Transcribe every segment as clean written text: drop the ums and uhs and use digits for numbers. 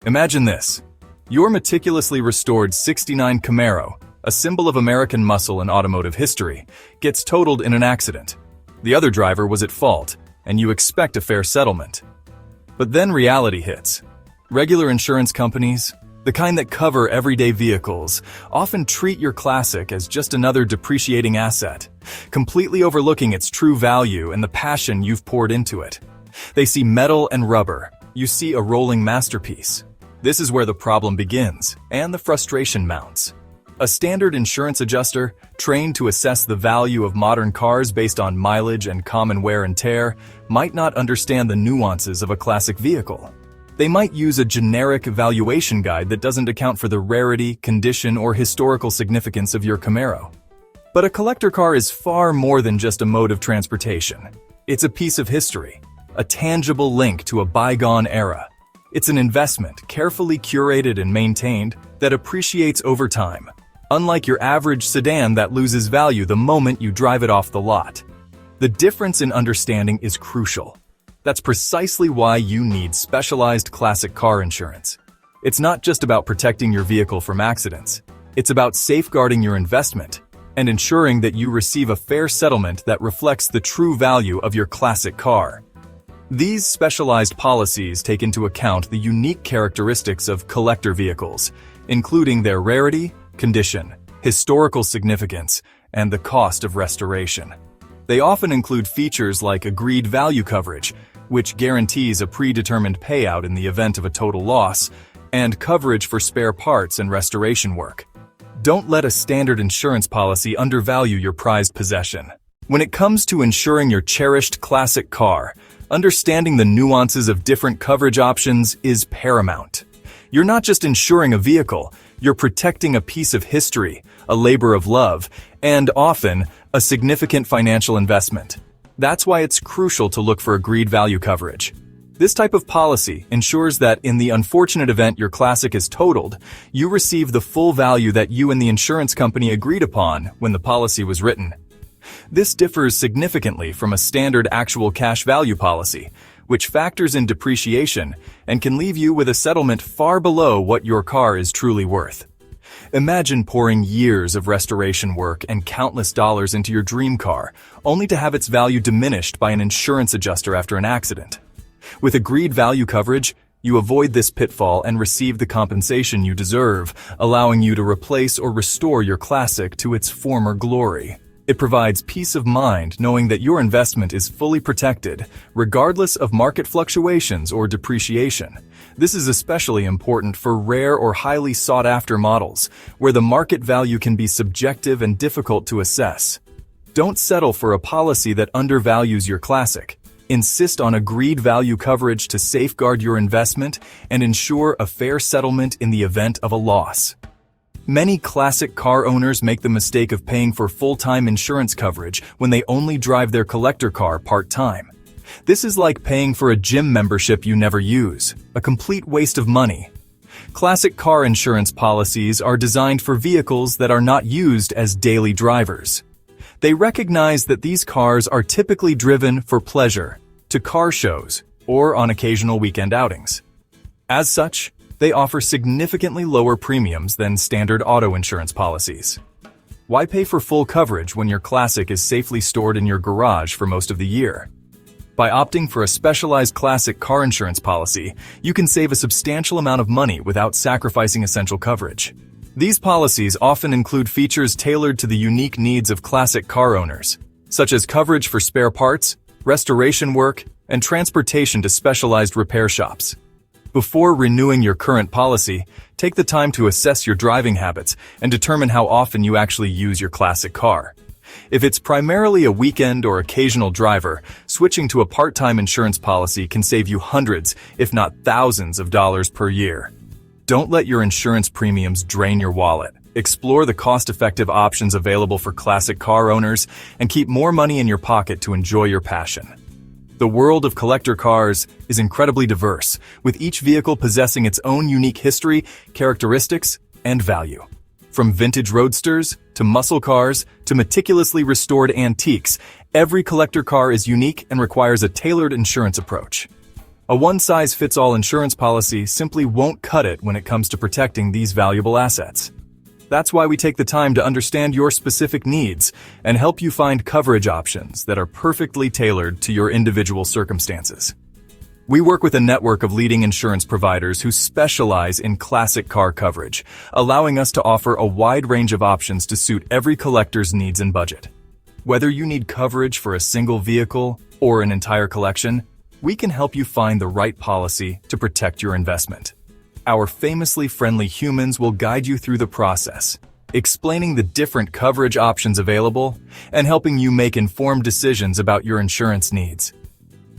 Imagine this. Your meticulously restored '69 Camaro, a symbol of American muscle and automotive history, gets totaled in an accident. The other driver was at fault, and you expect a fair settlement. But then reality hits. Regular insurance companies, the kind that cover everyday vehicles, often treat your classic as just another depreciating asset, completely overlooking its true value and the passion you've poured into it. They see metal and rubber. You see a rolling masterpiece. This is where the problem begins, and the frustration mounts. A standard insurance adjuster, trained to assess the value of modern cars based on mileage and common wear and tear, might not understand the nuances of a classic vehicle. They might use a generic valuation guide that doesn't account for the rarity, condition, or historical significance of your Camaro. But a collector car is far more than just a mode of transportation. It's a piece of history, a tangible link to a bygone era. It's an investment, carefully curated and maintained, that appreciates over time, unlike your average sedan that loses value the moment you drive it off the lot. The difference in understanding is crucial. That's precisely why you need specialized classic car insurance. It's not just about protecting your vehicle from accidents. It's about safeguarding your investment and ensuring that you receive a fair settlement that reflects the true value of your classic car. These specialized policies take into account the unique characteristics of collector vehicles, including their rarity, condition, historical significance, and the cost of restoration. They often include features like agreed value coverage, which guarantees a predetermined payout in the event of a total loss, and coverage for spare parts and restoration work. Don't let a standard insurance policy undervalue your prized possession. When it comes to insuring your cherished classic car, understanding the nuances of different coverage options is paramount. You're not just insuring a vehicle, you're protecting a piece of history, a labor of love, and often, a significant financial investment. That's why it's crucial to look for agreed value coverage. This type of policy ensures that in the unfortunate event your classic is totaled, you receive the full value that you and the insurance company agreed upon when the policy was written. This differs significantly from a standard actual cash value policy, which factors in depreciation and can leave you with a settlement far below what your car is truly worth. Imagine pouring years of restoration work and countless dollars into your dream car, only to have its value diminished by an insurance adjuster after an accident. With agreed value coverage, you avoid this pitfall and receive the compensation you deserve, allowing you to replace or restore your classic to its former glory. It provides peace of mind knowing that your investment is fully protected, regardless of market fluctuations or depreciation. This is especially important for rare or highly sought-after models, where the market value can be subjective and difficult to assess. Don't settle for a policy that undervalues your classic. Insist on agreed value coverage to safeguard your investment and ensure a fair settlement in the event of a loss. Many classic car owners make the mistake of paying for full-time insurance coverage when they only drive their collector car part-time. This is like paying for a gym membership you never use, a complete waste of money. Classic car insurance policies are designed for vehicles that are not used as daily drivers. They recognize that these cars are typically driven for pleasure, to car shows, or on occasional weekend outings. As such, they offer significantly lower premiums than standard auto insurance policies. Why pay for full coverage when your classic is safely stored in your garage for most of the year? By opting for a specialized classic car insurance policy, you can save a substantial amount of money without sacrificing essential coverage. These policies often include features tailored to the unique needs of classic car owners, such as coverage for spare parts, restoration work, and transportation to specialized repair shops. Before renewing your current policy, take the time to assess your driving habits and determine how often you actually use your classic car. If it's primarily a weekend or occasional driver, switching to a part-time insurance policy can save you hundreds, if not thousands of dollars per year. Don't let your insurance premiums drain your wallet. Explore the cost-effective options available for classic car owners and keep more money in your pocket to enjoy your passion. The world of collector cars is incredibly diverse, with each vehicle possessing its own unique history, characteristics, and value. From vintage roadsters, to muscle cars, to meticulously restored antiques, every collector car is unique and requires a tailored insurance approach. A one-size-fits-all insurance policy simply won't cut it when it comes to protecting these valuable assets. That's why we take the time to understand your specific needs and help you find coverage options that are perfectly tailored to your individual circumstances. We work with a network of leading insurance providers who specialize in classic car coverage, allowing us to offer a wide range of options to suit every collector's needs and budget. Whether you need coverage for a single vehicle or an entire collection, we can help you find the right policy to protect your investment. Our famously friendly humans will guide you through the process, explaining the different coverage options available and helping you make informed decisions about your insurance needs.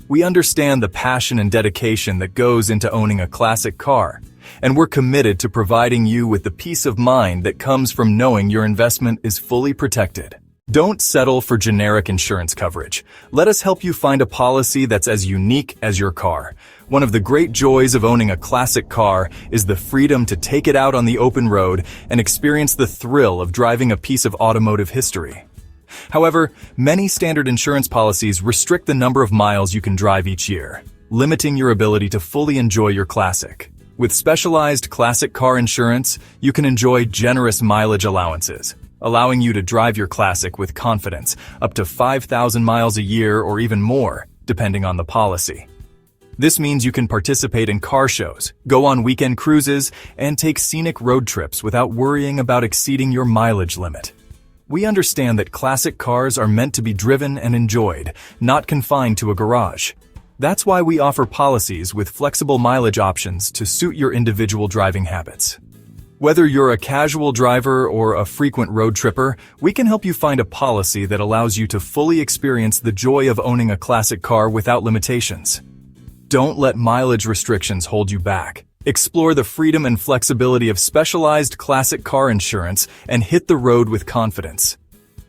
We understand the passion and dedication that goes into owning a classic car, and we're committed to providing you with the peace of mind that comes from knowing your investment is fully protected. Don't settle for generic insurance coverage. Let us help you find a policy that's as unique as your car. One of the great joys of owning a classic car is the freedom to take it out on the open road and experience the thrill of driving a piece of automotive history. However, many standard insurance policies restrict the number of miles you can drive each year, limiting your ability to fully enjoy your classic. With specialized classic car insurance, you can enjoy generous mileage allowances, allowing you to drive your classic with confidence up to 5,000 miles a year or even more, depending on the policy. This means you can participate in car shows, go on weekend cruises, and take scenic road trips without worrying about exceeding your mileage limit. We understand that classic cars are meant to be driven and enjoyed, not confined to a garage. That's why we offer policies with flexible mileage options to suit your individual driving habits. Whether you're a casual driver or a frequent road tripper, we can help you find a policy that allows you to fully experience the joy of owning a classic car without limitations. Don't let mileage restrictions hold you back. Explore the freedom and flexibility of specialized classic car insurance and hit the road with confidence.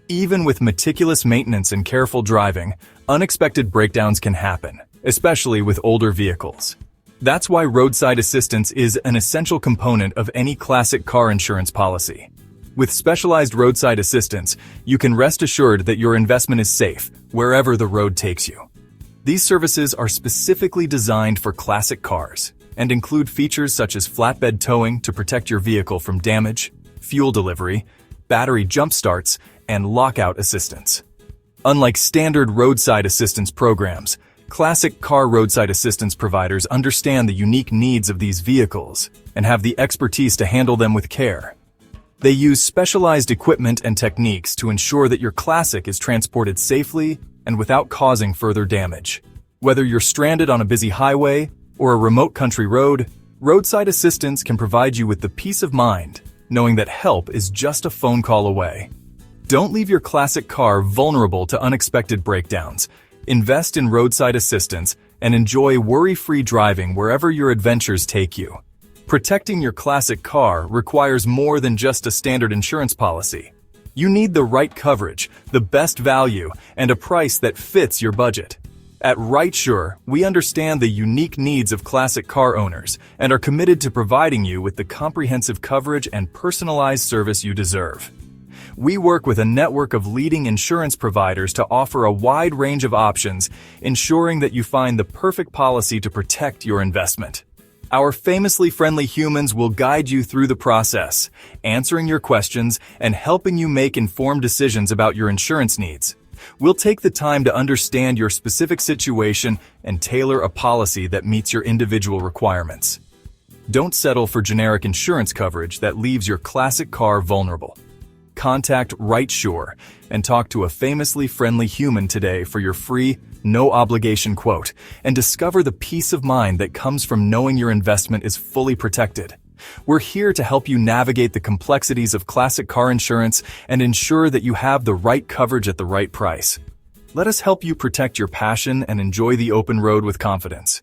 Even with meticulous maintenance and careful driving, unexpected breakdowns can happen, especially with older vehicles. That's why roadside assistance is an essential component of any classic car insurance policy. With specialized roadside assistance, you can rest assured that your investment is safe wherever the road takes you. These services are specifically designed for classic cars and include features such as flatbed towing to protect your vehicle from damage, fuel delivery, battery jump starts, and lockout assistance. Unlike standard roadside assistance programs, classic car roadside assistance providers understand the unique needs of these vehicles and have the expertise to handle them with care. They use specialized equipment and techniques to ensure that your classic is transported safely and without causing further damage. Whether you're stranded on a busy highway or a remote country road, roadside assistance can provide you with the peace of mind, knowing that help is just a phone call away. Don't leave your classic car vulnerable to unexpected breakdowns. Invest in roadside assistance and enjoy worry-free driving wherever your adventures take you. Protecting your classic car requires more than just a standard insurance policy. You need the right coverage, the best value, and a price that fits your budget. At Rightsure, we understand the unique needs of classic car owners and are committed to providing you with the comprehensive coverage and personalized service you deserve. We work with a network of leading insurance providers to offer a wide range of options, ensuring that you find the perfect policy to protect your investment. Our famously friendly humans will guide you through the process, answering your questions and helping you make informed decisions about your insurance needs. We'll take the time to understand your specific situation and tailor a policy that meets your individual requirements. Don't settle for generic insurance coverage that leaves your classic car vulnerable. Contact Rightsure and talk to a famously friendly human today for your free, no-obligation quote, and discover the peace of mind that comes from knowing your investment is fully protected. We're here to help you navigate the complexities of classic car insurance and ensure that you have the right coverage at the right price. Let us help you protect your passion and enjoy the open road with confidence.